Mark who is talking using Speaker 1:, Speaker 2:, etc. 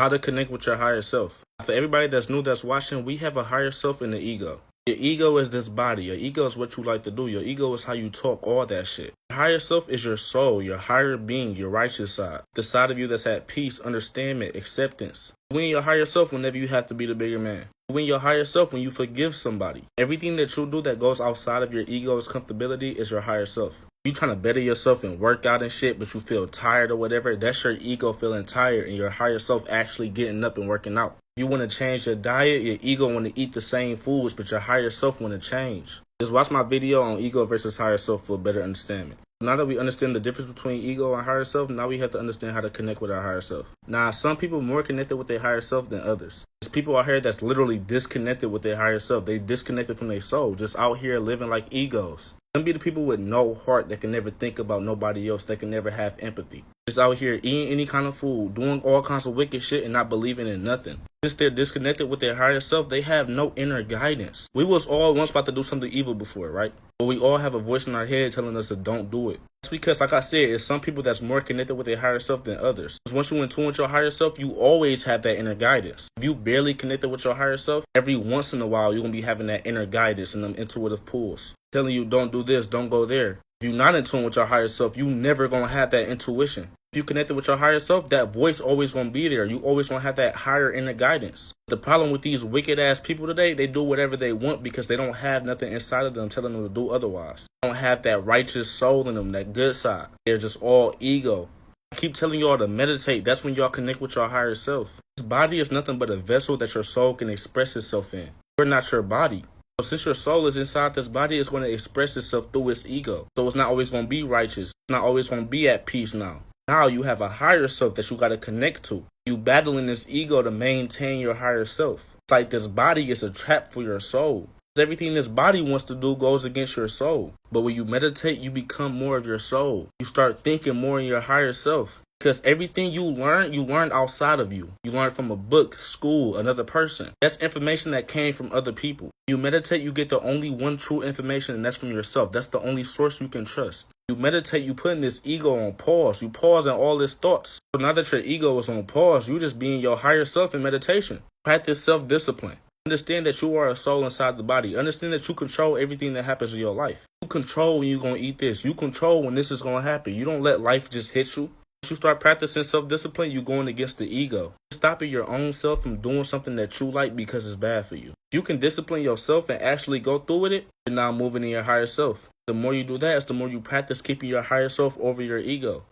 Speaker 1: How to connect with your higher self. For everybody that's new that's watching, we have a higher self and the ego. Your ego is this body. Your ego is what you like to do. Your ego is how you talk, all that shit. Your higher self is your soul, your higher being, your righteous side. The side of you that's at peace, understanding, acceptance. When your higher self whenever you have to be the bigger man. When your higher self when you forgive somebody. Everything that you do that goes outside of your ego's comfortability is your higher self. You trying to better yourself and work out and shit, but you feel tired or whatever, that's your ego feeling tired and your higher self actually getting up and working out. If you want to change your diet, your ego want to eat the same foods, but your higher self want to change. Just watch my video on ego versus higher self for a better understanding. Now that we understand the difference between ego and higher self, now we have to understand how to connect with our higher self. Now, some people are more connected with their higher self than others. There's people out here that's literally disconnected with their higher self. They disconnected from their soul, just out here living like egos. Them be the people with no heart that can never think about nobody else, that can never have empathy. Just out here eating any kind of food, doing all kinds of wicked shit and not believing in nothing. Since they're disconnected with their higher self, they have no inner guidance. We was all once about to do something evil before, right? But we all have a voice in our head telling us to don't do it. That's because, like I said, it's some people that's more connected with their higher self than others. Because once you in tune with your higher self, you always have that inner guidance. If you barely connected with your higher self, every once in a while, you're going to be having that inner guidance and them intuitive pulls. Telling you don't do this, don't go there. If you're not in tune with your higher self, you never going to have that intuition. If you connected with your higher self, that voice always going to be there. You always going to have that higher inner guidance. The problem with these wicked ass people today, they do whatever they want because they don't have nothing inside of them telling them to do otherwise. They don't have that righteous soul in them, that good side. They're just all ego. I keep telling y'all to meditate. That's when y'all connect with your higher self. This body is nothing but a vessel that your soul can express itself in. You're not your body. So since your soul is inside this body, it's going to express itself through its ego. So it's not always going to be righteous. It's not always going to be at peace now. Now you have a higher self that you got to connect to. You battling this ego to maintain your higher self. It's like this body is a trap for your soul. Everything this body wants to do goes against your soul. But when you meditate, you become more of your soul. You start thinking more in your higher self. Because everything you learned outside of you. You learned from a book, school, another person. That's information that came from other people. You meditate, you get the only one true information, and that's from yourself. That's the only source you can trust. You meditate, you putting this ego on pause. You pause in all its thoughts. So now that your ego is on pause, you just being your higher self in meditation. Practice self-discipline. Understand that you are a soul inside the body. Understand that you control everything that happens in your life. You control when you're going to eat this. You control when this is going to happen. You don't let life just hit you. Once you start practicing self-discipline, you're going against the ego. You're stopping your own self from doing something that you like because it's bad for you. If you can discipline yourself and actually go through with it, you're now moving in your higher self. The more you do that, it's the more you practice keeping your higher self over your ego.